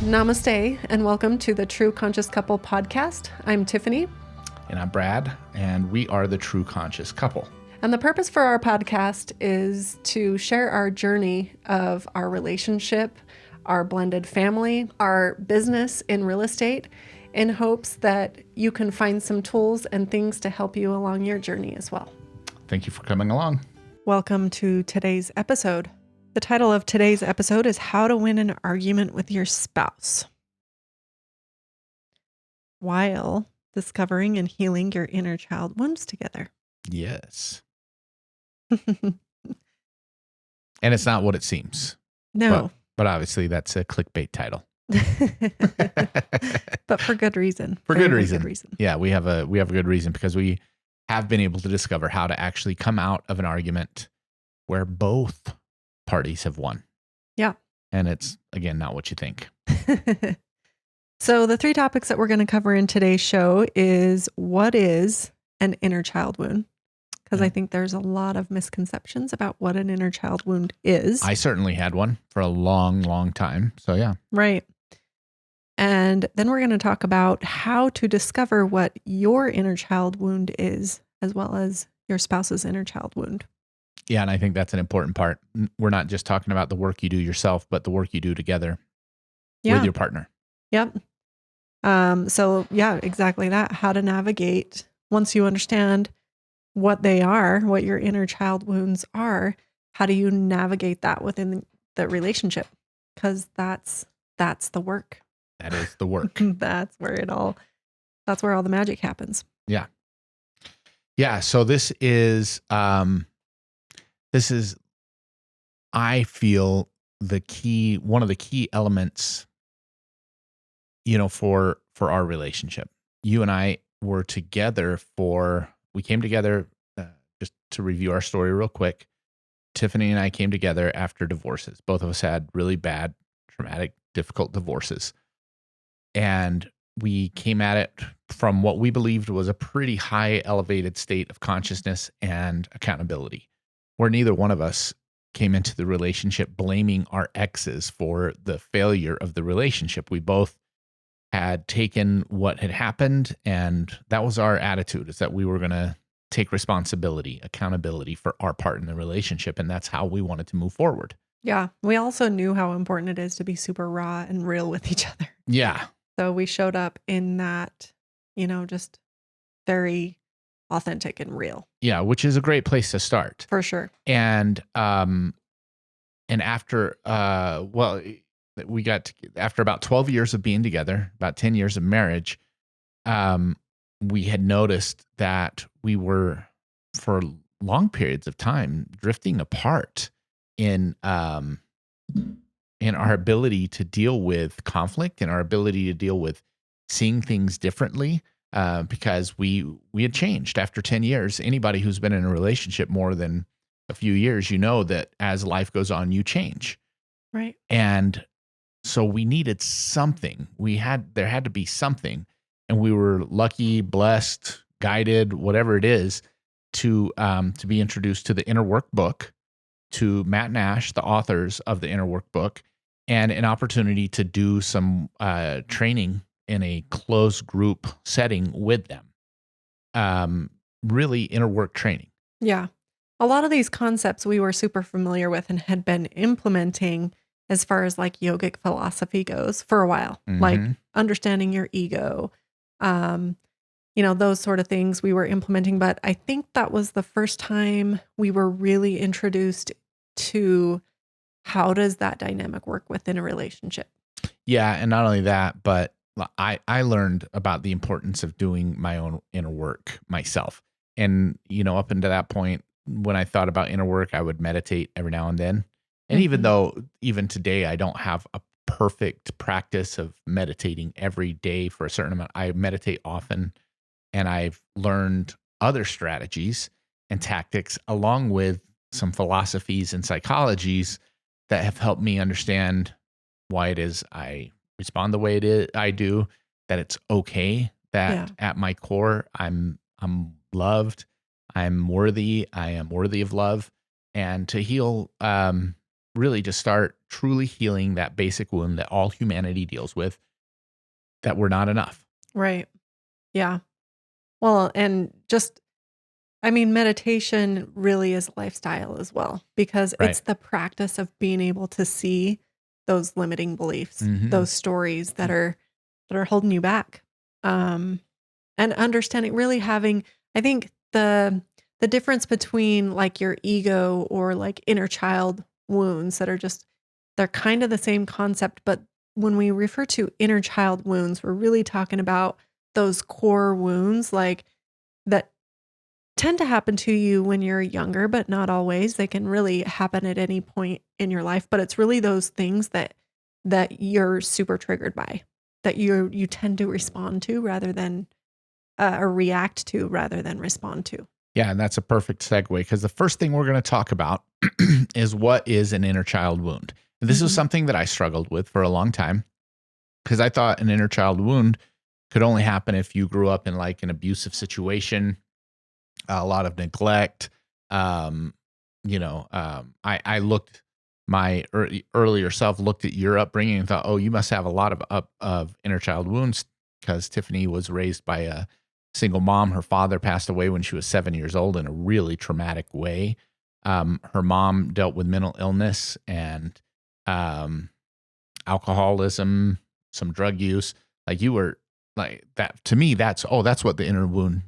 Namaste, and welcome to the Tru Conscious Couple podcast. I'm Tiffany. And I'm Brad, and we are the Tru Conscious Couple. And the purpose for our podcast is to share our journey of our relationship, our blended family, our business in real estate, in hopes that you can find some tools and things to help you along your journey as well. Thank you for coming along. Welcome to today's episode. The title of today's episode is How to Win an Argument with Your Spouse while discovering and healing your inner child wounds together. Yes. And it's not what it seems. No. But obviously that's a clickbait title. But for good reason. For good reason. Yeah, we have a good reason, because we have been able to discover how to actually come out of an argument where both parties have won. Yeah. And it's, again, not what you think. So the three topics that we're going to cover in today's show is, what is an inner child wound? Because I think there's a lot of misconceptions about what an inner child wound is. I certainly had one for a long, long time. So yeah. Right. And then we're going to talk about how to discover what your inner child wound is, as well as your spouse's inner child wound. Yeah, and I think that's an important part. We're not just talking about the work you do yourself, but the work you do together with your partner. Yep. So yeah, exactly that. How to navigate, once you understand what they are, what your inner child wounds are, how do you navigate that within the relationship? Because that's the work. That is the work. That's where all the magic happens. Yeah. Yeah. So this is, I feel, one of the key elements, for our relationship. You and I were together we came together, just to review our story real quick. Tiffany and I came together after divorces. Both of us had really bad, traumatic, difficult divorces. And we came at it from what we believed was a pretty high elevated state of consciousness and accountability, where neither one of us came into the relationship blaming our exes for the failure of the relationship. We both had taken what had happened, and that was our attitude, is that we were going to take responsibility, accountability for our part in the relationship, and that's how we wanted to move forward. Yeah. We also knew how important it is to be super raw and real with each other. Yeah. So we showed up in that, just very authentic and real. Yeah, which is a great place to start. For sure. And after after about 12 years of being together, about 10 years of marriage, we had noticed that we were, for long periods of time, drifting apart in our ability to deal with conflict and our ability to deal with seeing things differently, because we had changed after 10 years. Anybody who's been in a relationship more than a few years, that as life goes on, you change. Right. And so we needed something. There had to be something. And we were lucky, blessed, guided, whatever it is, to be introduced to the Inner Workbook, to Matt and Ash, the authors of the Inner Workbook, and an opportunity to do some training in a closed group setting with them. Really inner work training. Yeah. A lot of these concepts we were super familiar with and had been implementing as far as like yogic philosophy goes for a while, like understanding your ego, those sort of things we were implementing. But I think that was the first time we were really introduced to how does that dynamic work within a relationship. Yeah. And not only that, but I learned about the importance of doing my own inner work myself. And, up until that point, when I thought about inner work, I would meditate every now and then. And even today, I don't have a perfect practice of meditating every day for a certain amount. I meditate often, and I've learned other strategies and tactics along with some philosophies and psychologies that have helped me understand why it is I respond the way I do, that it's okay, that at my core, I'm loved, I'm worthy, I am worthy of love, and to heal really just start truly healing that basic wound that all humanity deals with, that we're not enough. Right. Yeah. Well, and just, I mean, meditation really is a lifestyle as well, because Right. it's the practice of being able to see those limiting beliefs, Mm-hmm. those stories that are holding you back. Um, and understanding, really having, I think the difference between like your ego or like inner child wounds that are just, they're kind of the same concept, but when we refer to inner child wounds, we're really talking about those core wounds, like that tend to happen to you when you're younger, but not always. They can really happen at any point in your life, but it's really those things that you're super triggered by, that you tend to respond to rather than or react to rather than respond to. Yeah, and that's a perfect segue, because the first thing we're going to talk about is what is an inner child wound. And this is Mhm. something that I struggled with for a long time, because I thought an inner child wound could only happen if you grew up in like an abusive situation, a lot of neglect. Um, I looked, my earlier self looked at your upbringing and thought, oh, you must have a lot of inner child wounds, because Tiffany was raised by a single mom. Her father passed away when she was 7 years old in a really traumatic way. Her mom dealt with mental illness and um, alcoholism, some drug use. Like, you were like that to me. That's what the inner wound.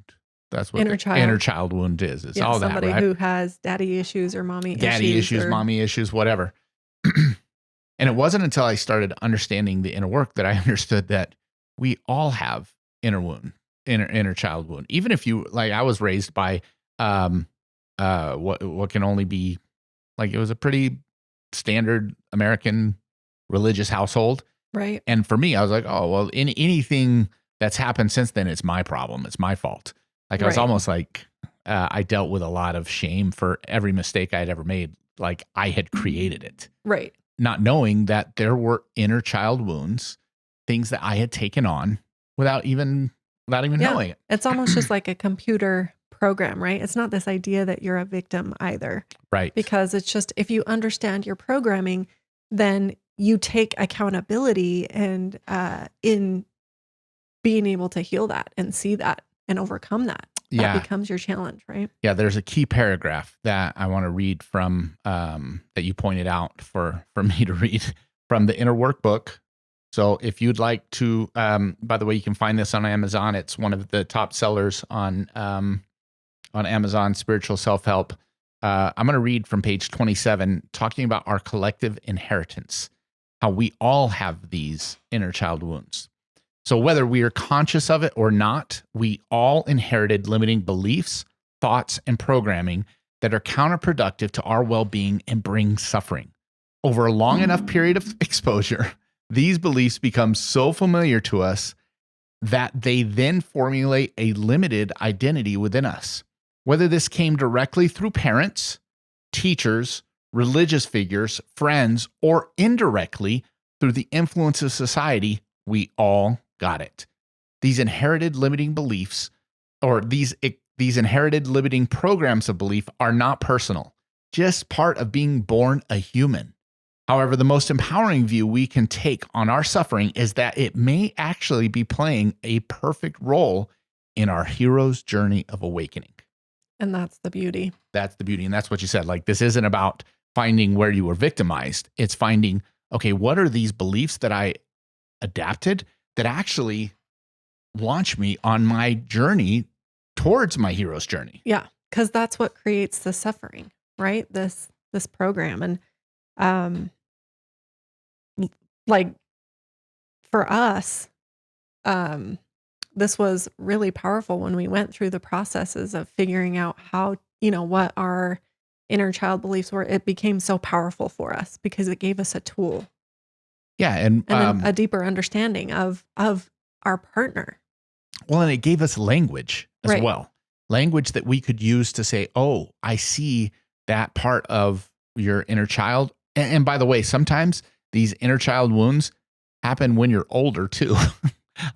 That's what Inner the inner child. child wound is. It's Yeah, all that, somebody right? who has daddy issues or mommy Daddy issues issues, or mommy issues, whatever. And it wasn't until I started understanding the inner work that I understood that we all have inner wound, inner child wound. Even if you, like, I was raised by um what can only be, like, it was a pretty standard American religious household. right. And for me, I was like, oh, well, in anything that's happened since then, it's my problem. It's my fault. Like, I was Right. almost like, I dealt with a lot of shame for every mistake I'd ever made. Like, I had created it, Right. not knowing that there were inner child wounds, things that I had taken on without even Yeah. knowing it. It's almost just like a computer program, right? It's not this idea that you're a victim either, Right. because it's just, if you understand your programming, then you take accountability and in being able to heal that and see that and overcome that. That Yeah. becomes your challenge, right? Yeah. There's a key paragraph that I want to read from, that you pointed out for me to read from the Inner Workbook. So if you'd like to, by the way, you can find this on Amazon. It's one of the top sellers on Amazon, spiritual self-help. I'm going to read from page 27, talking about our collective inheritance, how we all have these inner child wounds. So whether we are conscious of it or not, we all inherited limiting beliefs, thoughts, and programming that are counterproductive to our well-being and bring suffering. Over a long enough period of exposure, these beliefs become so familiar to us that they then formulate a limited identity within us. Whether this came directly through parents, teachers, religious figures, friends, or indirectly through the influence of society, we all got it. These inherited limiting beliefs, or these inherited limiting programs of belief, are not personal, just part of being born a human. However, the most empowering view we can take on our suffering is that it may actually be playing a perfect role in our hero's journey of awakening. And that's the beauty. That's the beauty. And that's what you said. Like, this isn't about finding where you were victimized. It's finding, okay, what are these beliefs that I adapted that actually launch me on my journey towards my hero's journey? Yeah, because that's what creates the suffering, right? This program. And um like for us, um this was really powerful when we went through the processes of figuring out how, what our inner child beliefs were. It became so powerful for us because it gave us a tool Yeah. And, and a deeper understanding of our partner. well, and it gave us language as Right. well. Language that we could use to say, oh, I see that part of your inner child. And by the way, sometimes these inner child wounds happen when you're older too.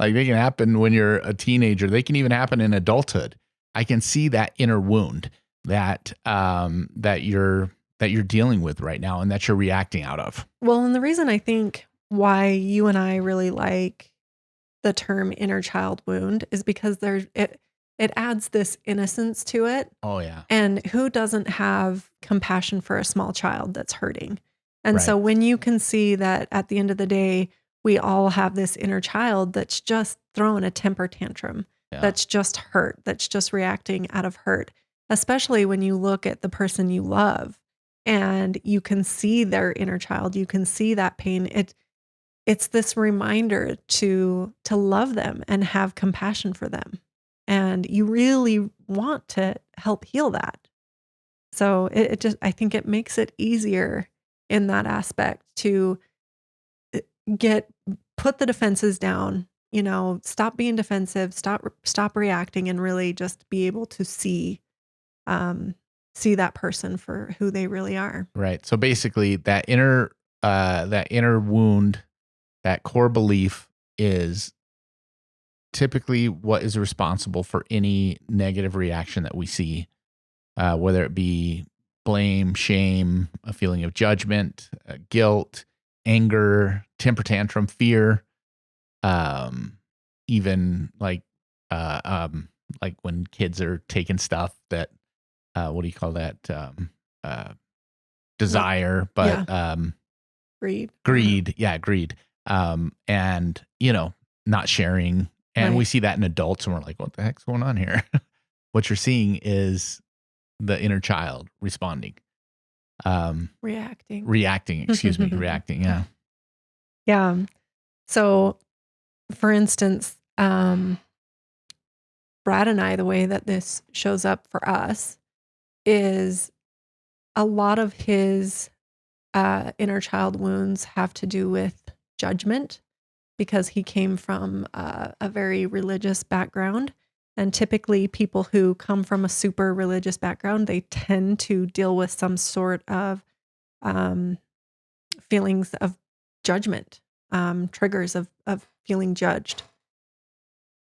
Like, they can happen when you're a teenager. They can even happen in adulthood. I can see that inner wound that that you're that you're dealing with right now and that you're reacting out of. Well, and the reason I think why you and I really like the term inner child wound is because it adds this innocence to it. Oh yeah. And who doesn't have compassion for a small child that's hurting? And Right. so when you can see that at the end of the day, we all have this inner child that's just throwing a temper tantrum, Yeah. that's just hurt, that's just reacting out of hurt, especially when you look at the person you love and you can see their inner child, you can see that pain. It's this reminder to love them and have compassion for them. And you really want to help heal that. So it just, I think it makes it easier in that aspect to uh, get, put the defenses down, stop being defensive, stop reacting, and really just be able to see that person for who they really are. Right. So basically that inner wound, that core belief is typically what is responsible for any negative reaction that we see, whether it be blame, shame, a feeling of judgment, guilt, anger, temper tantrum, fear, even like when kids are taking stuff that, what do you call that? Uh, Not, Desire, yeah, but greed. greed. Yeah, greed. And not sharing. And we Right. see that in adults, and we're like, what the heck's going on here? What you're seeing is the inner child responding, Reacting. reacting, excuse me, reacting. Yeah. Yeah. So, for instance, Brad and I, the way that this shows up for us is a lot of his inner child wounds have to do with judgment because he came from a very religious background. And typically, people who come from a super religious background, they tend to deal with some sort of um, feelings of judgment, triggers of feeling judged.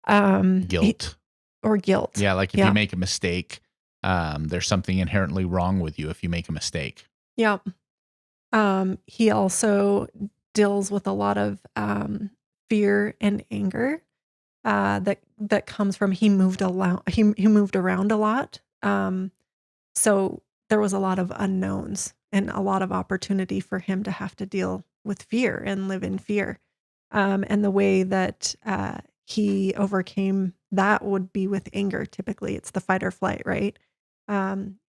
Guilt. Or guilt. Yeah. Like if Yeah. you make a mistake, there's something inherently wrong with you if you make a mistake. Yeah. He also deals with a lot of fear and anger that comes from he moved around a lot. So there was a lot of unknowns and a lot of opportunity for him to have to deal with fear and live in fear. And the way that he overcame that would be with anger. Typically, it's the fight or flight, right?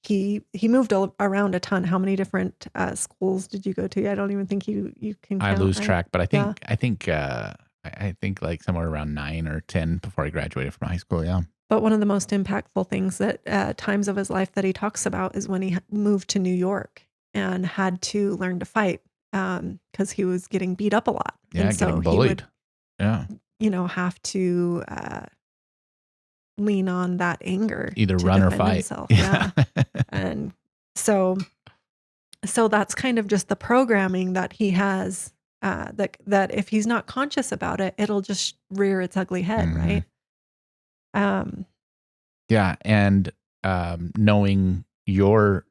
He moved around a ton. How many different schools did you go to? I don't even think you can count. I lose track, but Yeah. I think like somewhere around 9 or 10 before I graduated from high school. Yeah. But one of the most impactful things that times of his life that he talks about is when he moved to New York and had to learn to fight because he was getting beat up a lot. Yeah. And so Getting he bullied. would, Yeah. have to lean on that anger Either to run or defend fight. himself. Yeah. And so that's kind of just the programming that he has, that if he's not conscious about it, it'll just rear its ugly head, Mhm. right? Um, Yeah. And knowing your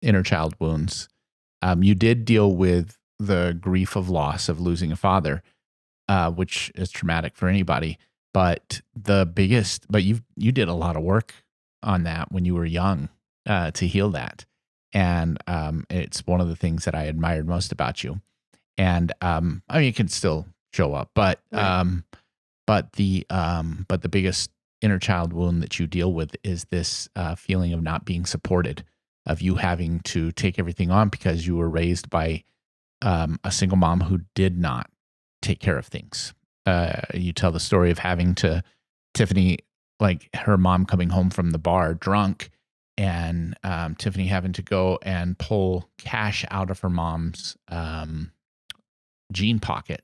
inner child wounds, you did deal with the grief of loss of losing a father, which is traumatic for anybody. But you did a lot of work on that when you were young to heal that. And it's one of the things that I admired most about you. And I mean, it can still show up, but Right. but the biggest inner child wound that you deal with is this feeling of not being supported, of you having to take everything on because you were raised by a single mom who did not take care of things. You tell the story of having to Tiffany, like her mom coming home from the bar drunk, and Tiffany having to go and pull cash out of her mom's jean pocket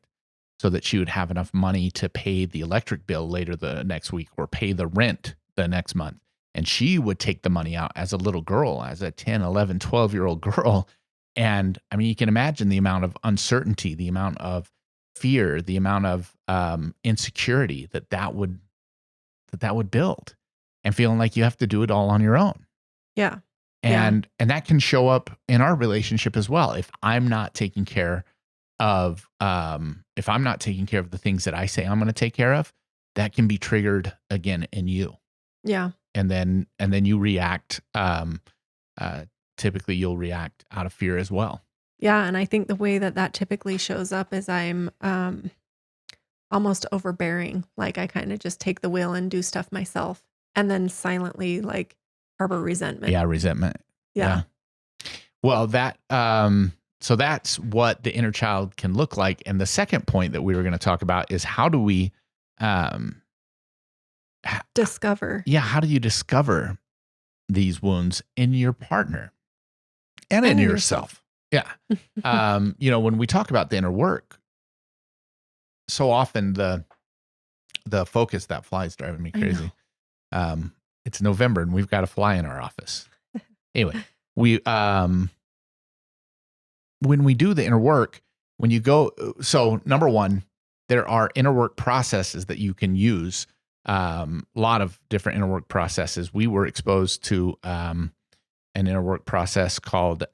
so that she would have enough money to pay the electric bill later the next week or pay the rent the next month. And she would take the money out as a little girl, as a 10, 11, 12-year-old girl. And I mean, you can imagine the amount of uncertainty, the amount of fear, the amount of insecurity that would build, and feeling like you have to do it all on your own. Yeah. Yeah. And that can show up in our relationship as well. If I'm not taking care of the things that I say I'm going to take care of, that can be triggered again in you. Yeah. And then you react. Typically you'll react out of fear as well. Yeah. And I think the way that typically shows up is I'm almost overbearing. Like I kind of just take the wheel and do stuff myself and then silently like harbor resentment. Yeah, resentment. Yeah. Well, so that's what the inner child can look like. And the second point that we were going to talk about is how do we Discover. Yeah, how do you discover these wounds in your partner and in yourself? Yeah. When we talk about the inner work, so often the focus, that fly is driving me crazy. It's November and we've got a fly in our office. Anyway, when we do the inner work, so number one, there are inner work processes that you can use. A lot of different inner work processes. We were exposed to an inner work process called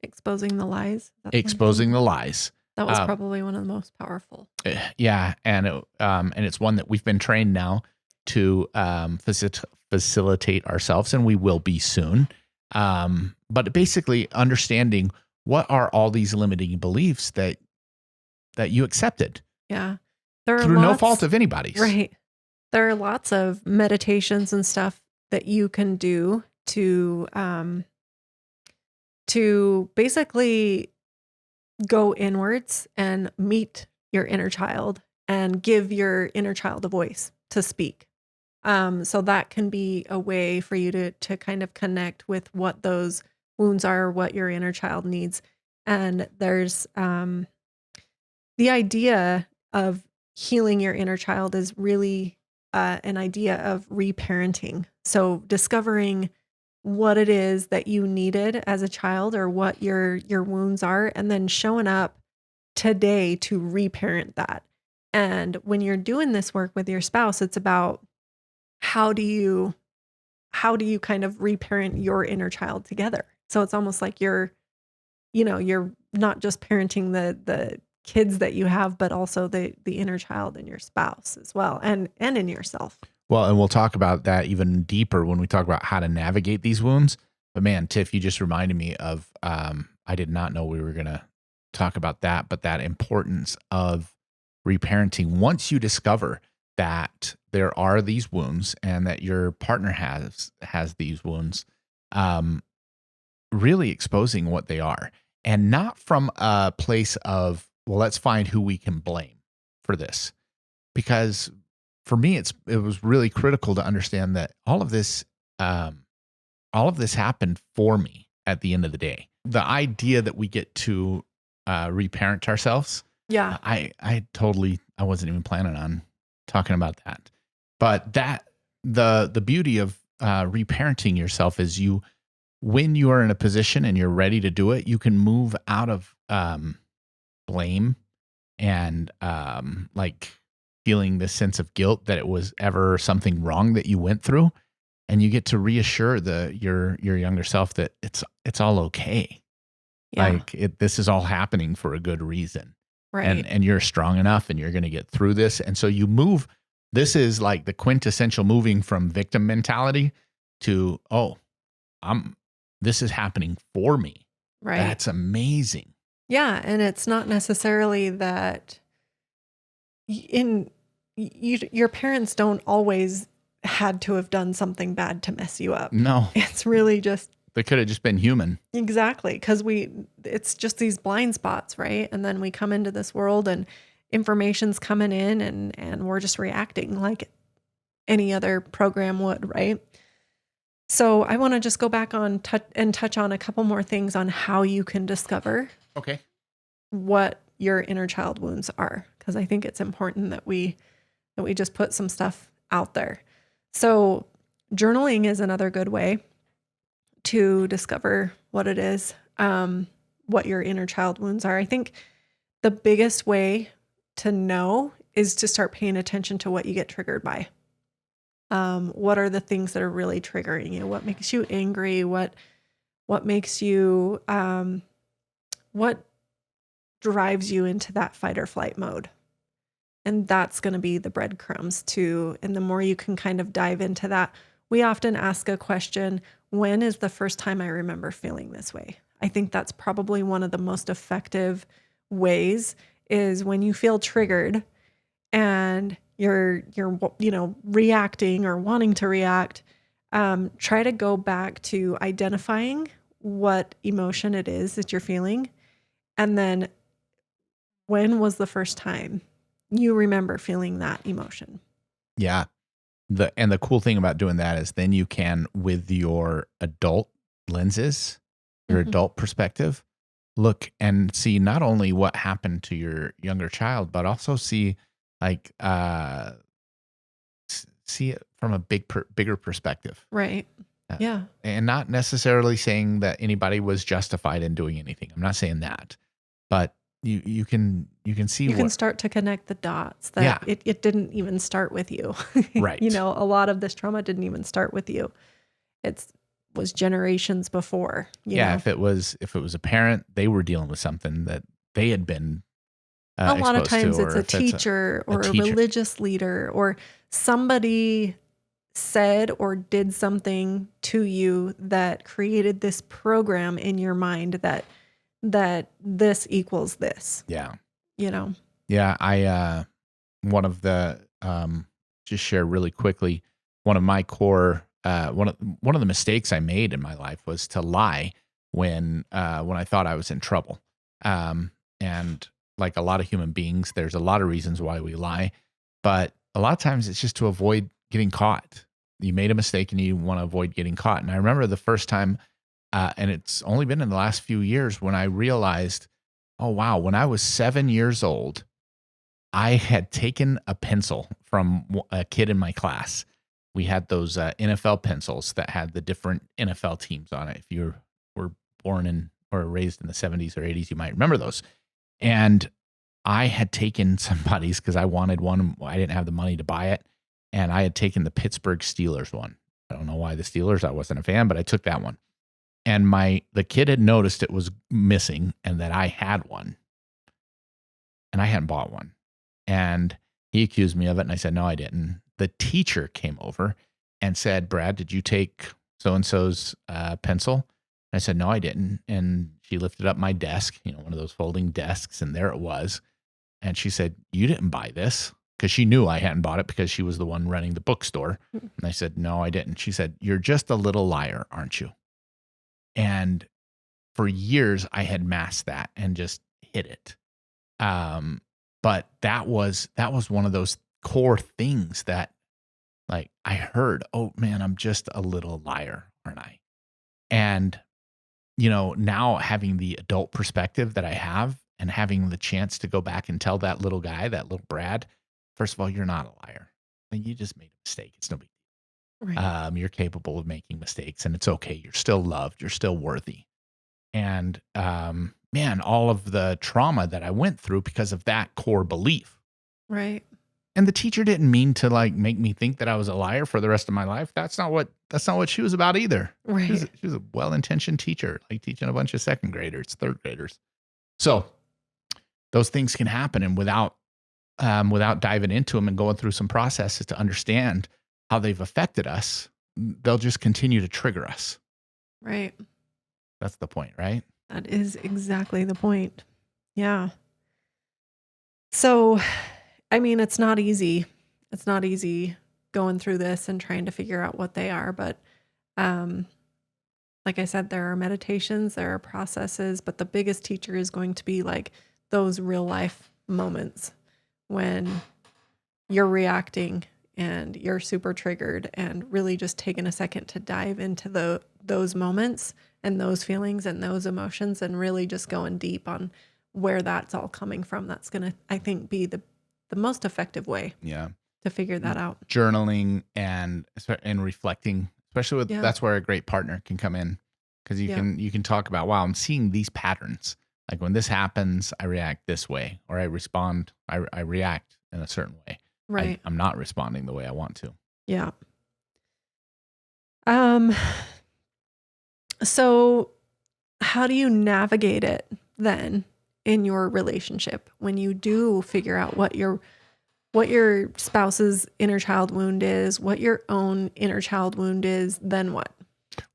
Exposing the lies. Exposing the lies. That was probably one of the most powerful. Yeah, and it's one that we've been trained now to facilitate ourselves, and we will be soon. But basically, understanding what are all these limiting beliefs that you accepted. Yeah, through no fault of anybody's. Right. There are lots of meditations and stuff that you can do to basically go inwards and meet your inner child and give your inner child a voice to speak. So that can be a way for you to kind of connect with what those wounds are, what your inner child needs. And there's the idea of healing your inner child is really an idea of reparenting. So discovering what it is that you needed as a child or what your wounds are, and then showing up today to reparent that. And when you're doing this work with your spouse, it's about how do you kind of reparent your inner child together. So it's almost like you're not just parenting the kids that you have, but also the inner child in your spouse as well, and in yourself. Well, and we'll talk about that even deeper when we talk about how to navigate these wounds. But man, Tiff, you just reminded me of, I did not know we were going to talk about that, but that importance of reparenting. Once you discover that there are these wounds and that your partner has these wounds, really exposing what they are, and not from a place of, well, let's find who we can blame for this. Because for me, it was really critical to understand that all of this happened for me at the end of the day. The idea that we get to reparent ourselves. Yeah. I wasn't even planning on talking about that. But that the beauty of reparenting yourself is when you are in a position and you're ready to do it, you can move out of blame and like feeling this sense of guilt that it was ever something wrong that you went through, and you get to reassure your younger self that it's all okay. Yeah. Like this is all happening for a good reason. Right. And you're strong enough and you're going to get through this. And so you move. This is like the quintessential moving from victim mentality to, this is happening for me. Right. That's amazing. Yeah. And it's not necessarily that your parents don't always had to have done something bad to mess you up. No. It's really just, they could have just been human. Exactly. Because it's just these blind spots, right? And then we come into this world and information's coming in and we're just reacting like any other program would, right? So I want to just go back on touch on a couple more things on how you can discover what your inner child wounds are, because I think it's important that we just put some stuff out there. So journaling is another good way to discover what it is, what your inner child wounds are. I think the biggest way to know is to start paying attention to what you get triggered by. What are the things that are really triggering you? What makes you angry? What makes you, what drives you into that fight or flight mode? And that's going to be the breadcrumbs too. And the more you can kind of dive into that, we often ask a question, when is the first time I remember feeling this way? I think that's probably one of the most effective ways, is when you feel triggered and you're reacting or wanting to react. Try to go back to identifying what emotion it is that you're feeling, and then when was the first time you remember feeling that emotion? Yeah. The cool thing about doing that is then you can, with your adult lenses, your Mhm. adult perspective, look and see not only what happened to your younger child, but also see like see it from a bigger perspective. Right. Uh, Yeah. and not necessarily saying that anybody was justified in doing anything. I'm not saying that, but you can see You can what. start to connect the dots that Yeah, it didn't even start with you. right. A lot of this trauma didn't even start with you. It's was generations before, Yeah, if it was a parent, they were dealing with something that they had been A lot of exposed to, times it's or a if it's teacher a or a teacher. religious leader, or somebody said or did something to you that created this program in your mind that this equals this, Yeah, you know. yeah. One of the just share really quickly. One of my core one of the mistakes I made in my life was to lie when I thought I was in trouble. And like a lot of human beings, there's a lot of reasons why we lie, but a lot of times it's just to avoid getting caught. You made a mistake and you want to avoid getting caught. And I remember the first time, and it's only been in the last few years, when I realized, oh wow, when I was 7 years old, I had taken a pencil from a kid in my class. We had those NFL pencils that had the different NFL teams on it. If you were born in or raised in the 70s or 80s, you might remember those. And I had taken somebody's because I wanted one. I didn't have the money to buy it. And I had taken the Pittsburgh Steelers one. I don't know why the Steelers. I wasn't a fan, but I took that one. And the kid had noticed it was missing and that I had one, and I hadn't bought one. And he accused me of it. And I said, no, I didn't. The teacher came over and said, Brad, did you take so and so's pencil? And I said, no, I didn't. And she lifted up my desk, one of those folding desks, and there it was. And she said, you didn't buy this, because she knew I hadn't bought it because she was the one running the bookstore. And I said, no, I didn't. She said, you're just a little liar, aren't you? And for years, I had masked that and just hid it. But that was one of those core things that, like, I heard, oh man, I'm just a little liar, aren't I? And, now having the adult perspective that I have and having the chance to go back and tell that little guy, that little Brad, first of all, you're not a liar. Like, you just made a mistake. It's no big Right. deal. You're capable of making mistakes, and it's okay. You're still loved. You're still worthy. And man, all of the trauma that I went through because of that core belief. Right. And the teacher didn't mean to like make me think that I was a liar for the rest of my life. That's not what she was about either. She was, Right. she was a well-intentioned teacher, like teaching a bunch of second graders, third graders. So those things can happen, and without diving into them and going through some processes to understand how they've affected us, they'll just continue to trigger us. Right. That's the point, right? That is exactly the point. Yeah. So, I mean, it's not easy. It's not easy going through this and trying to figure out what they are, but um like I said, there are meditations, there are processes, but the biggest teacher is going to be like those real life moments when you're reacting and you're super triggered, and really just taking a second to dive into those moments and those feelings and those emotions, and really just going deep on where that's all coming from. That's going to, I think, be the most effective way Yeah. to figure that out. Journaling and reflecting, especially with Yeah. that's where a great partner can come in, because you Yeah. can talk about, wow, I'm seeing these patterns. Like when this happens, I react this way, or I respond, I react in a certain way. Right. I'm not responding the way I want to. Yeah. Um, so how do you navigate it then in your relationship when you do figure out what your spouse's inner child wound is, what your own inner child wound is, then what?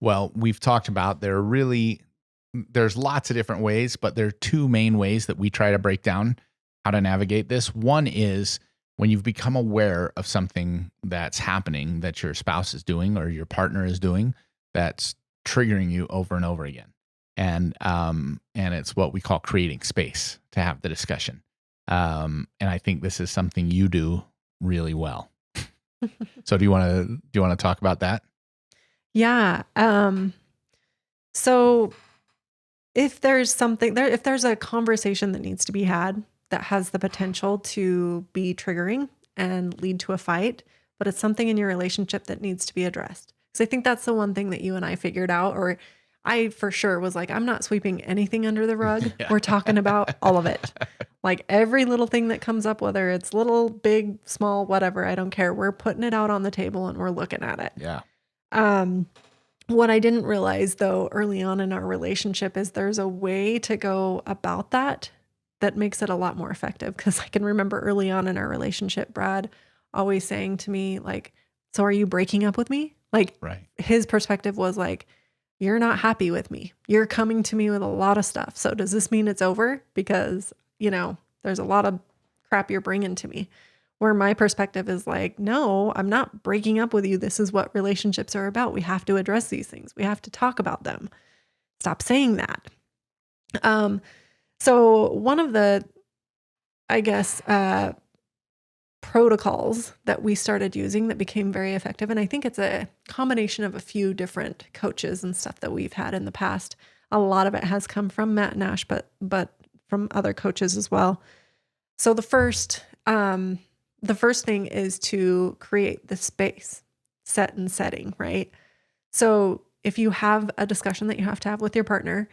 Well, we've talked about there's lots of different ways, but there are two main ways that we try to break down how to navigate this. One is when you've become aware of something that's happening that your spouse is doing or your partner is doing that's triggering you over and over again. And it's what we call creating space to have the discussion. And I think this is something you do really well. So do you want to talk about that? Yeah. So if there's something there, if there's a conversation that needs to be had that has the potential to be triggering and lead to a fight, but it's something in your relationship that needs to be addressed. Because I think that's the one thing that you and I figured out, or I for sure was like, I'm not sweeping anything under the rug. Yeah. We're talking about all of it. Like every little thing that comes up, whether it's little, big, small, whatever, I don't care. We're putting it out on the table and we're looking at it. Yeah. What I didn't realize though early on in our relationship is there's a way to go about that that makes it a lot more effective. Because I can remember early on in our relationship, Brad always saying to me, like, so are you breaking up with me? Like, Right. his perspective was like, you're not happy with me. You're coming to me with a lot of stuff. So does this mean it's over? Because, there's a lot of crap you're bringing to me. Where my perspective is like, no, I'm not breaking up with you. This is what relationships are about. We have to address these things. We have to talk about them. Stop saying that. So one of the, I guess, protocols that we started using that became very effective, and I think it's a combination of a few different coaches and stuff that we've had in the past. A lot of it has come from Matt Nash, but from other coaches as well. So the first thing is to create the space, set and setting, right? So if you have a discussion that you have to have with your partner,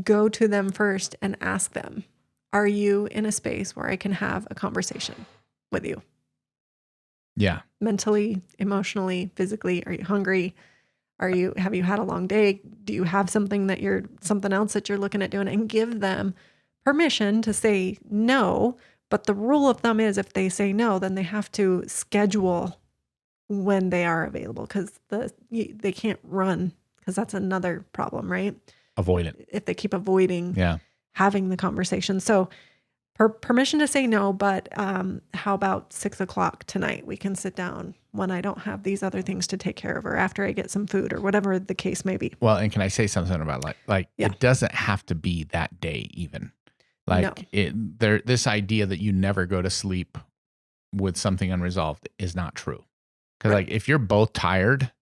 go to them first and ask them, are you in a space where I can have a conversation with you? Yeah. Mentally, emotionally, physically, are you hungry? Have you had a long day? Do you have something else that you're looking at doing? And give them permission to say no. But the rule of thumb is if they say no, then they have to schedule when they are available because they can't run because that's another problem, right? Avoid it. If they keep avoiding Yeah. having the conversation. So permission to say no, but how about 6:00 tonight? We can sit down when I don't have these other things to take care of or after I get some food or whatever the case may be. Well, and can I say something about Yeah. it doesn't have to be that day even. No. This idea that you never go to sleep with something unresolved is not true. Because Right. if you're both tired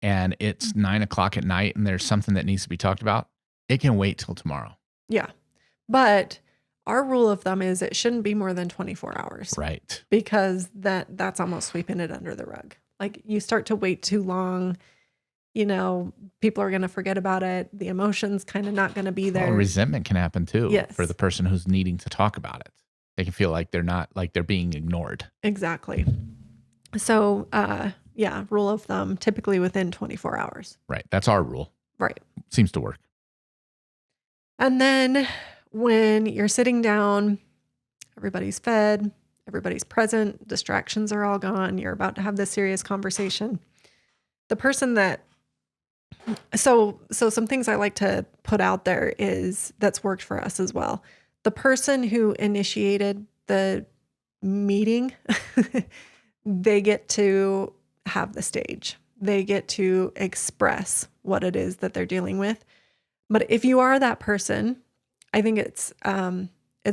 and it's 9:00 at night and there's something that needs to be talked about, it can wait till tomorrow. Yeah. But our rule of thumb is it shouldn't be more than 24 hours. Right. Because that's almost sweeping it under the rug. Like you start to wait too long, people are going to forget about it. The emotion's kind of not going to be there. Well, resentment can happen too Yes. for the person who's needing to talk about it. They can feel like they're being ignored. Exactly. So, rule of thumb, typically within 24 hours. Right. That's our rule. Right. Seems to work. And then when you're sitting down, everybody's fed, everybody's present, distractions are all gone, you're about to have this serious conversation. The person so some things I like to put out there that's worked for us as well. The person who initiated the meeting, they get to have the stage. They get to express what it is that they're dealing with. But if you are that person, I think it's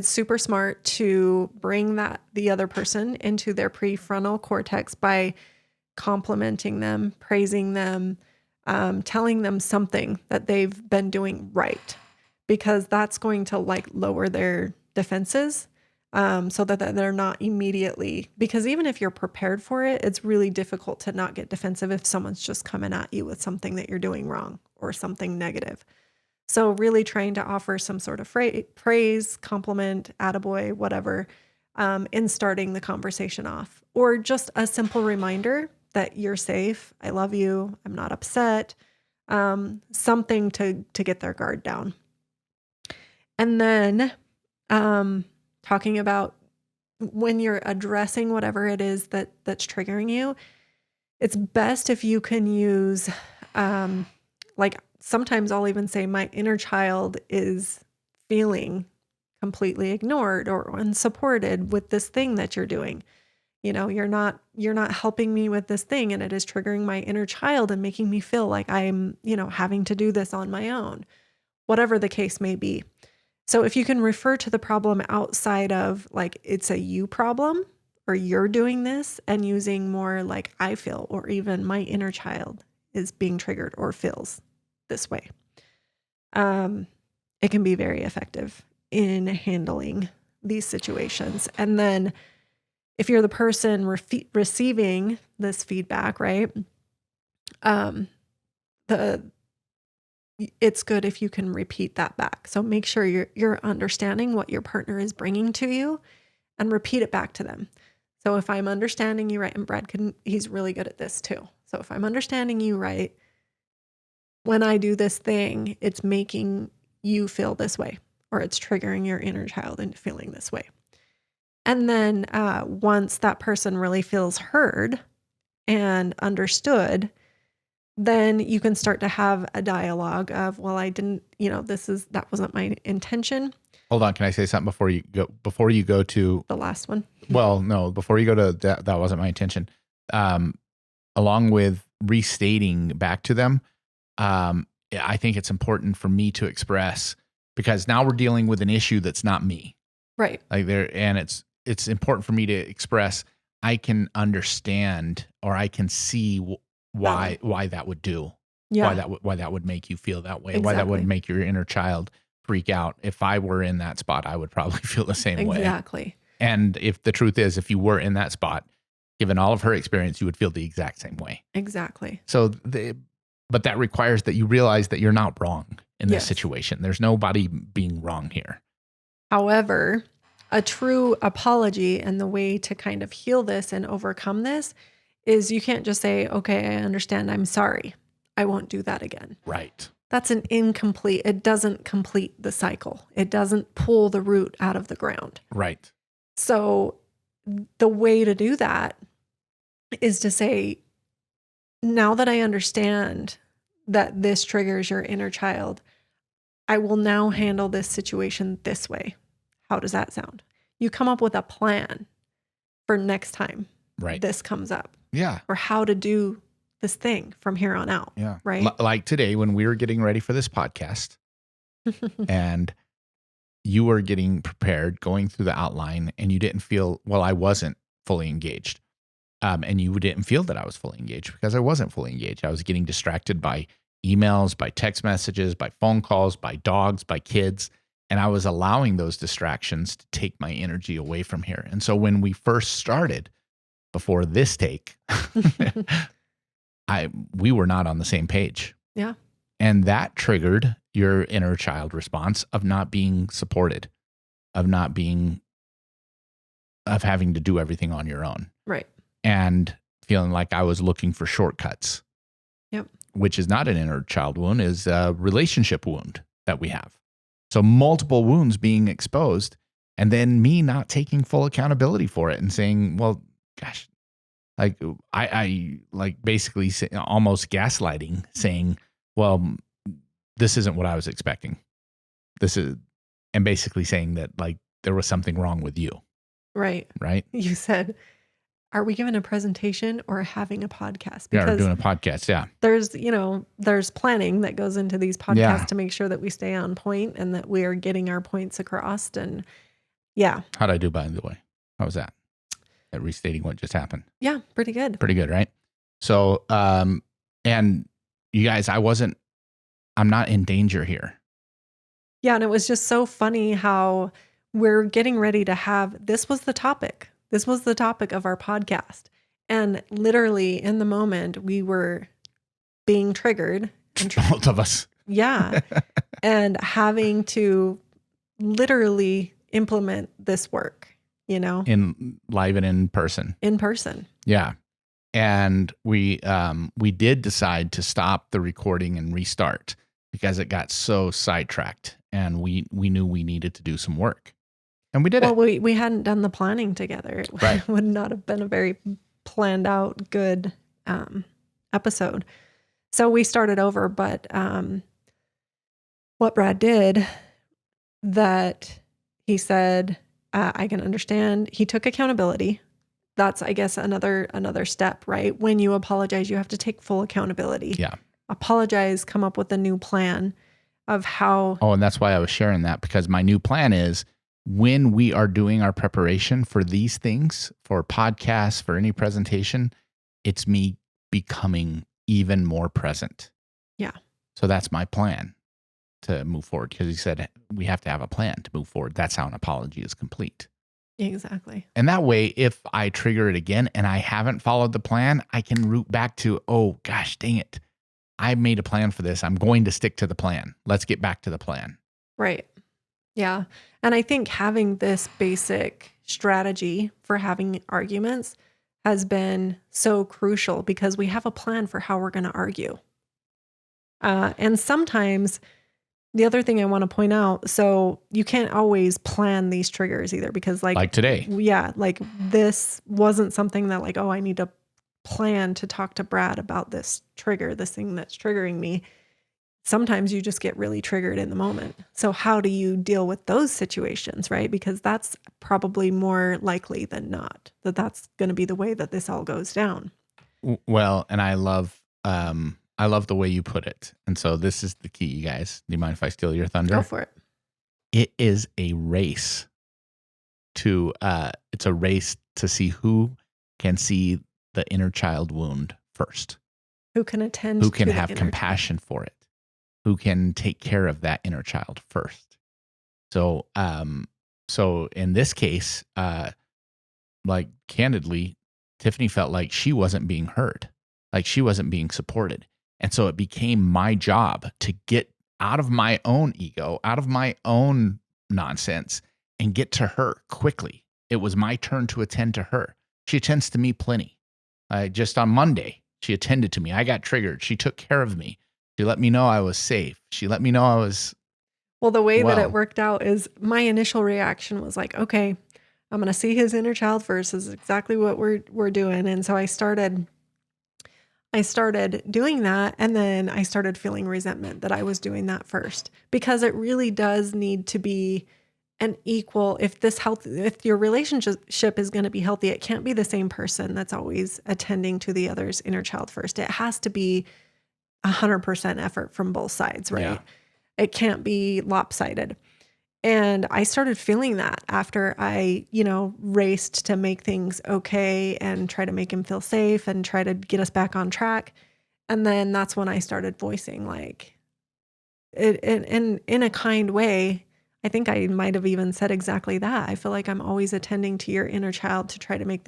super smart to bring the other person into their prefrontal cortex by complimenting them, praising them, telling them something that they've been doing right, because that's going to lower their defenses, so that they're not immediately, because even if you're prepared for it, it's really difficult to not get defensive if someone's just coming at you with something that you're doing wrong or something negative. So really trying to offer some sort of praise, compliment, attaboy, whatever, in starting the conversation off, or just a simple reminder that you're safe. I love you. I'm not upset. Something to get their guard down. And then talking about when you're addressing whatever it is that's triggering you, it's best if you can use, like sometimes I'll even say my inner child is feeling completely ignored or unsupported with this thing that you're doing. You're not helping me with this thing, and it is triggering my inner child and making me feel like I'm, having to do this on my own, whatever the case may be. So if you can refer to the problem outside of like it's a you problem or you're doing this, and using more like I feel, or even my inner child is being triggered or feels this way, it can be very effective in handling these situations. And then if you're the person receiving this feedback, right? It's good if you can repeat that back. So make sure you're understanding what your partner is bringing to you and repeat it back to them. So if I'm understanding you right, and Brad he's really good at this too. So if I'm understanding you right, when I do this thing, it's making you feel this way, or it's triggering your inner child into feeling this way. And then once that person really feels heard and understood, then you can start to have a dialogue of, well, I didn't, that wasn't my intention. Hold on. Can I say something before you go to the last one? Well, no, before you go to that wasn't my intention. Along with restating back to them, I think it's important for me to express, because now we're dealing with an issue that's not me. Right. And it's important for me to express, I can understand, or I can see why that would do. Yeah. Why that would make you feel that way. Exactly. Why that would make your inner child freak out. If I were in that spot, I would probably feel the same way. Exactly. And if the truth is, if you were in that spot, given all of her experience, you would feel the exact same way. Exactly. So, but that requires that you realize that you're not wrong in this situation. There's nobody being wrong here. However, a true apology and the way to kind of heal this and overcome this is you can't just say, okay, I understand, I'm sorry, I won't do that again. Right. That's an incomplete, it doesn't complete the cycle. It doesn't pull the root out of the ground. Right. So the way to do that is to say, now that I understand that this triggers your inner child, I will now handle this situation this way. How does that sound? You come up with a plan for next time this comes up. Yeah. Or how to do this thing from here on out. Yeah. Right. Like today when we were getting ready for this podcast and you were getting prepared, going through the outline, and you didn't feel, well, I wasn't fully engaged. And you didn't feel that I was fully engaged because I wasn't fully engaged. I was getting distracted by emails, by text messages, by phone calls, by dogs, by kids. And I was allowing those distractions to take my energy away from here. And so when we first started, before this take, we were not on the same page. Yeah. And that triggered your inner child response of not being supported, of having to do everything on your own. Right. And feeling like I was looking for shortcuts. Yep. Which is not an inner child wound, is a relationship wound that we have. So multiple wounds being exposed, and then me not taking full accountability for it and saying, well, gosh, like I like basically almost gaslighting, saying, well, this isn't what I was expecting. And basically saying that like there was something wrong with you. Right. Right. You said, are we giving a presentation or having a podcast? Because we're doing a podcast. Yeah. There's planning that goes into these podcasts to make sure that we stay on point and that we are getting our points across. And yeah. How'd I do, by the way? How was that? At restating what just happened? Yeah. Pretty good. Pretty good, right? So, and you guys, I'm not in danger here. Yeah. And it was just so funny how we're getting ready to this was the topic. This was the topic of our podcast. And literally in the moment we were being triggered. Both of us. Yeah. And having to literally implement this work, in live and in person. In person. Yeah. And we did decide to stop the recording and restart because it got so sidetracked, and we knew we needed to do some work, and we did Well, it. we hadn't done the planning together. It Right. would not have been a very planned out good episode. So we started over, but what Brad did, that he said, I can understand. He took accountability. That's, I guess, another step, right? When you apologize, you have to take full accountability. Yeah. Apologize, come up with a new plan of how. Oh, and that's why I was sharing that, because my new plan is, when we are doing our preparation for these things, for podcasts, for any presentation, it's me becoming even more present. Yeah. So that's my plan to move forward, because he said we have to have a plan to move forward. That's how an apology is complete. Exactly. And that way, if I trigger it again and I haven't followed the plan, I can root back to, oh, gosh, dang it. I made a plan for this. I'm going to stick to the plan. Let's get back to the plan. Right. Yeah. And I think having this basic strategy for having arguments has been so crucial, because we have a plan for how we're going to argue. And sometimes the other thing I want to point out, so you can't always plan these triggers either, because Like today. Yeah, like this wasn't something that like, oh, I need to plan to talk to Brad about this trigger, this thing that's triggering me. Sometimes you just get really triggered in the moment. So how do you deal with those situations, right? Because that's probably more likely than not that that's going to be the way that this all goes down. Well, and I love the way you put it. And so this is the key, you guys. Do you mind if I steal your thunder? Go for it. It is a race it's a race to see who can see the inner child wound first. Who can attend who can to have the compassion for it, who can take care of that inner child first. So in this case, like candidly, Tiffany felt like she wasn't being heard, like she wasn't being supported. And so it became my job to get out of my own ego, out of my own nonsense, and get to her quickly. It was my turn to attend to her. She attends to me plenty. Just on Monday, she attended to me. I got triggered. She took care of me. She let me know I was safe. She let me know I was. Well, the way that it worked out is my initial reaction was like, okay, I'm going to see his inner child first. This is exactly what we're doing. And so I started doing that. And then I started feeling resentment that I was doing that first, because it really does need to be an equal. If your relationship is going to be healthy, it can't be the same person that's always attending to the other's inner child first. It has to be 100% effort from both sides, right? Yeah. It can't be lopsided. And I started feeling that after I, raced to make things okay and try to make him feel safe and try to get us back on track. And then that's when I started voicing like it in a kind way. I think I might have even said exactly that. I feel like I'm always attending to your inner child to try to make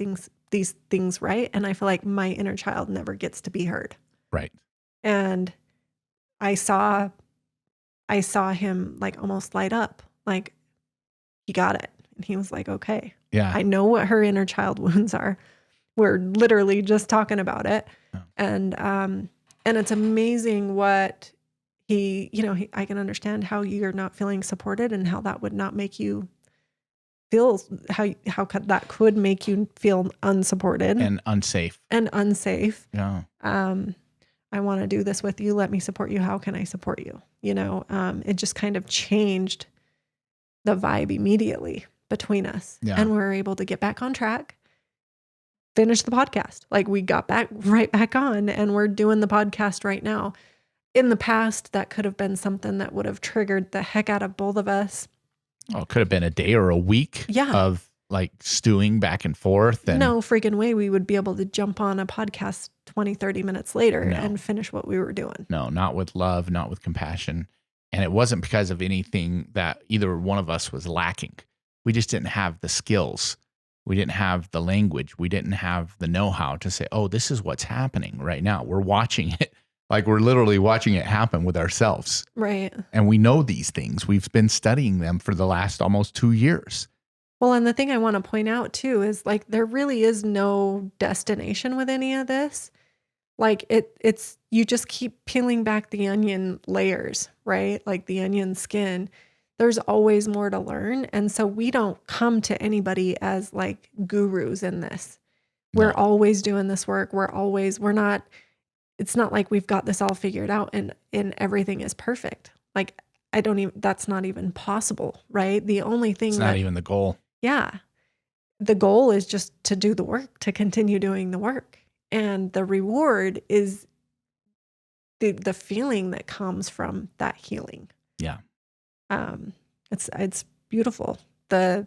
these things right. And I feel like my inner child never gets to be heard. Right. And I saw him like almost light up, like he got it. And he was like, okay, yeah, I know what her inner child wounds are. We're literally just talking about it. Oh. And it's amazing what I can understand how you're not feeling supported and how that would not make you feel, how that could make you feel unsupported and unsafe. Yeah. I want to do this with you. Let me support you. How can I support you? It just kind of changed the vibe immediately between us. Yeah. And we were able to get back on track, finish the podcast. Like we got right back on, and we're doing the podcast right now. In the past, that could have been something that would have triggered the heck out of both of us. Oh, it could have been a day or a week of like stewing back and forth. And no freaking way we would be able to jump on a podcast 20, 30 minutes later and finish what we were doing. No, not with love, not with compassion. And it wasn't because of anything that either one of us was lacking. We just didn't have the skills. We didn't have the language. We didn't have the know-how to say, oh, this is what's happening right now. We're watching it. Like we're literally watching it happen with ourselves. Right. And we know these things. We've been studying them for the last almost 2 years. Well, and the thing I want to point out too is like there really is no destination with any of this. Like it's you just keep peeling back the onion layers, right? Like the onion skin. There's always more to learn. And so we don't come to anybody as like gurus in this. We're No, always doing this work. We're not, it's not like we've got this all figured out and everything is perfect. Like I don't even, that's not even possible, right? The only it's thing not that, even the goal. yeah, the goal is just to do the work, to continue doing the work. And the reward is the feeling that comes from that healing. Yeah. Um, it's beautiful. The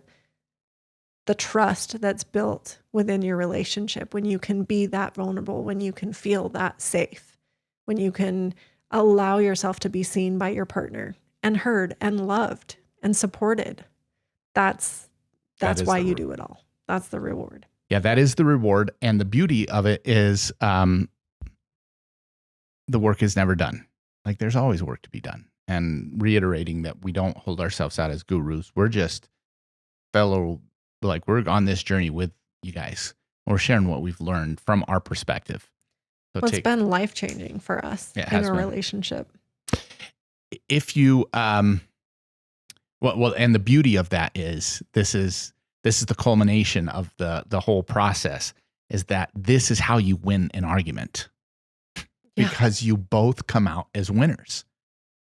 trust that's built within your relationship when you can be that vulnerable, when you can feel that safe, when you can allow yourself to be seen by your partner and heard and loved and supported. That's That is why the you do it all. That's the reward. Yeah, that is the reward. And the beauty of it is the work is never done. Like there's always work to be done. And reiterating that we don't hold ourselves out as gurus. We're just fellow, like we're on this journey with you guys. We're sharing what we've learned from our perspective. So Well, it's been life-changing for us It in has our been. relationship. If you well, and the beauty of that is this is the culmination of the whole process, is that this is how you win an argument. Yeah. Because you both come out as winners.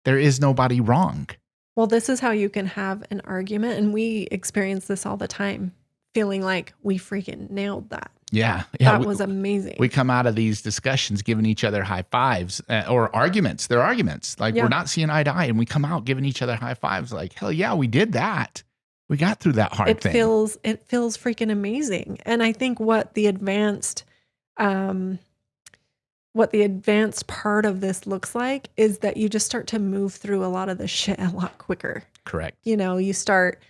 There is nobody wrong. Well, this is how you can have an argument, and we experience this all the time, feeling like we freaking nailed that. Yeah. That was amazing. We come out of these discussions giving each other high fives or arguments. They're arguments. Like we're not seeing eye to eye, and we come out giving each other high fives. Like, hell yeah, we did that. We got through that hard thing. It feels freaking amazing. And I think what the advanced part of this looks like is that you just start to move through a lot of the shit a lot quicker. Correct. You know, you start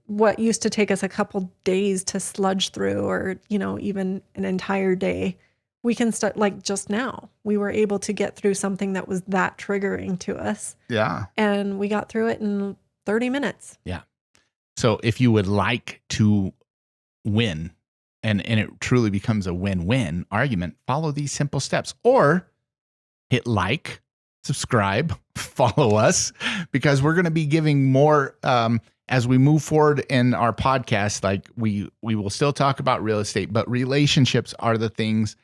what used to take us a couple days to sludge through, or, you know, even an entire day, we can start like just now. We were able to get through something that was that triggering to us. Yeah. And we got through it in 30 minutes. Yeah. So if you would like to win, and it truly becomes a win-win argument, follow these simple steps, or hit like, subscribe, follow us, because we're going to be giving more as we move forward in our podcast. Like we will still talk about real estate, but relationships are the things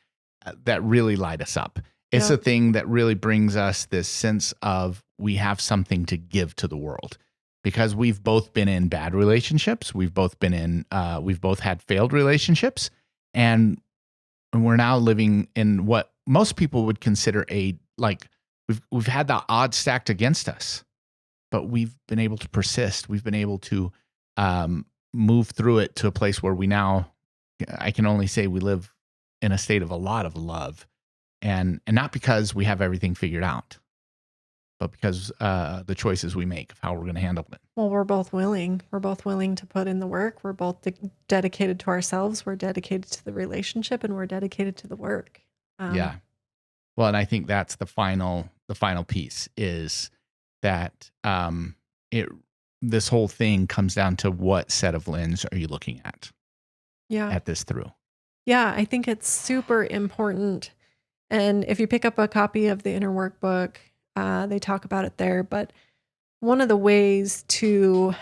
that really light us up. It's the thing that really brings us this sense of we have something to give to the world. Because we've both been in bad relationships, we've both had failed relationships, and we're now living in what most people would consider we've had the odds stacked against us, but we've been able to persist. We've been able to move through it to a place where I can only say we live in a state of a lot of love, and not because we have everything figured out, but because the choices we make of how we're going to handle it. Well, we're both willing. We're both willing to put in the work. We're both dedicated to ourselves. We're dedicated to the relationship, and we're dedicated to the work. Yeah. Well, and I think that's the final piece is that this whole thing comes down to what set of lens are you looking at? Yeah. At this through. Yeah, I think it's super important. And if you pick up a copy of the Inner Workbook, they talk about it there. But one of the ways to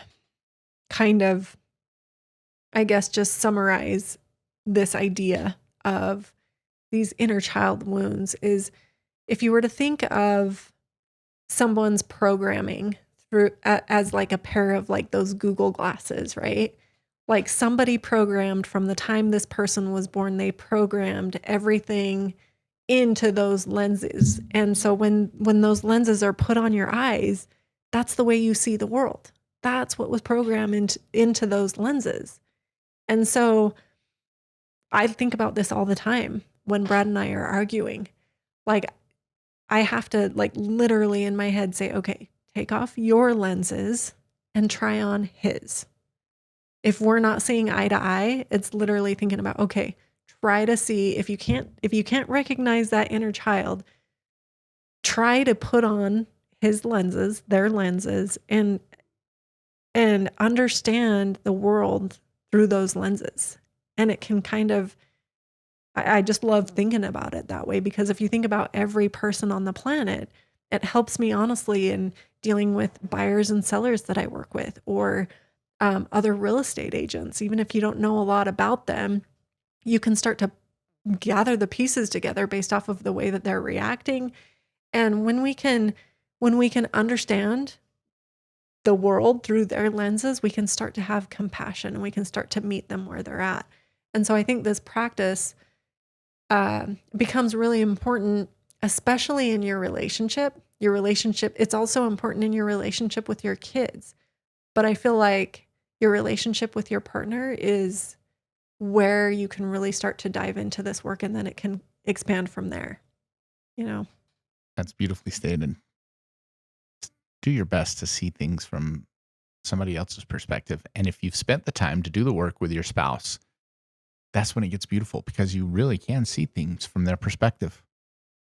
kind of, I guess, just summarize this idea of these inner child wounds is if you were to think of someone's programming through as like a pair of like those Google glasses, right? Like somebody programmed from the time this person was born, they programmed everything into those lenses. And so when those lenses are put on your eyes, that's the way you see the world. That's what was programmed into those lenses. And so I think about this all the time when Brad and I are arguing. Like I have to like literally in my head say, okay, take off your lenses and try on his. If we're not seeing eye to eye, it's literally thinking about, okay, try to see if you can't recognize that inner child, try to put on his lenses, their lenses, and and understand the world through those lenses. And it can kind of, I just love thinking about it that way, because if you think about every person on the planet, it helps me honestly in dealing with buyers and sellers that I work with, or other real estate agents. Even if you don't know a lot about them, you can start to gather the pieces together based off of the way that they're reacting. And when we can understand the world through their lenses, we can start to have compassion and we can start to meet them where they're at. And so I think this practice becomes really important, especially in your relationship. Your relationship, it's also important in your relationship with your kids. But I feel like your relationship with your partner is where you can really start to dive into this work, and then it can expand from there. You know? That's beautifully stated. Do your best to see things from somebody else's perspective. And if you've spent the time to do the work with your spouse, that's when it gets beautiful, because you really can see things from their perspective.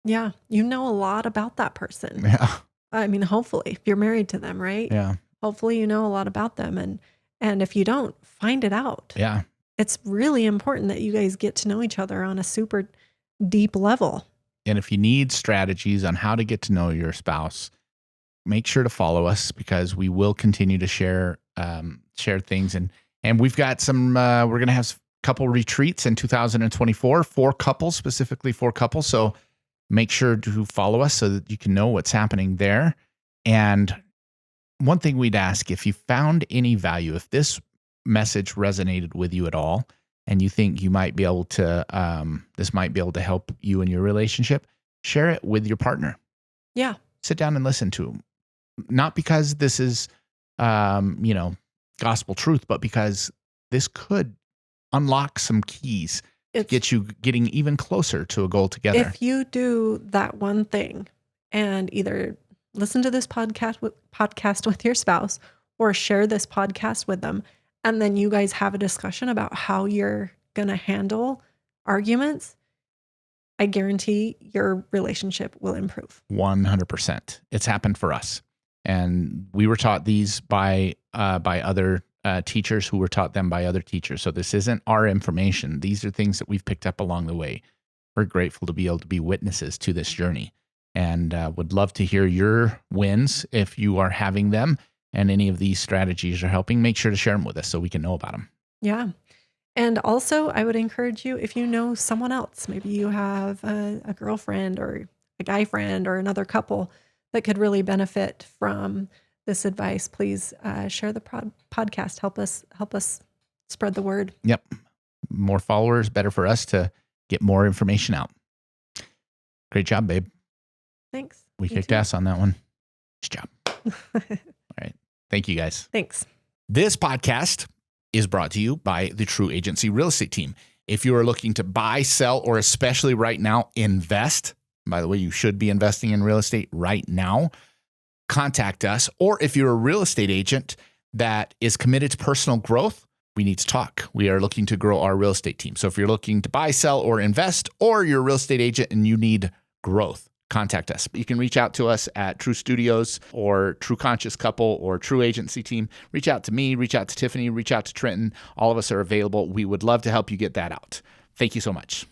Yeah. You know a lot about that person. Yeah. I mean, hopefully, if you're married to them, right? Yeah. Hopefully you know a lot about them. And if you don't, find it out. Yeah. It's really important that you guys get to know each other on a super deep level. And if you need strategies on how to get to know your spouse, make sure to follow us, because we will continue to share things. And we've got some, we're going to have a couple retreats in 2024 for couples, specifically for couples. So make sure to follow us so that you can know what's happening there. And one thing we'd ask, if you found any value, if this message resonated with you at all, and you think you might be able to, this might be able to help you in your relationship, share it with your partner. Yeah. Sit down and listen to them. Not because this is, gospel truth, but because this could unlock some keys to get you getting even closer to a goal together. If you do that one thing and either listen to this podcast with your spouse, or share this podcast with them, and then you guys have a discussion about how you're going to handle arguments, I guarantee your relationship will improve. 100%. It's happened for us. And we were taught these by other teachers who were taught them by other teachers. So this isn't our information. These are things that we've picked up along the way. We're grateful to be able to be witnesses to this journey, and would love to hear your wins if you are having them, and any of these strategies are helping. Make sure to share them with us so we can know about them. Yeah. And also, I would encourage you, if you know someone else, maybe you have a girlfriend or a guy friend or another couple that could really benefit from this advice, please share the podcast. Help us spread the word. Yep. More followers, better for us to get more information out. Great job, babe. Thanks. We kicked ass on that one. Nice job. All right. Thank you, guys. Thanks. This podcast is brought to you by the Tru Agency Real Estate Team. If you are looking to buy, sell, or especially right now, invest, by the way, you should be investing in real estate right now, contact us. Or if you're a real estate agent that is committed to personal growth, we need to talk. We are looking to grow our real estate team. So if you're looking to buy, sell, or invest, or you're a real estate agent and you need growth, contact us. You can reach out to us at Tru Studios or Tru Conscious Couple or Tru Agency Team. Reach out to me, reach out to Tiffany, reach out to Trenton. All of us are available. We would love to help you get that out. Thank you so much.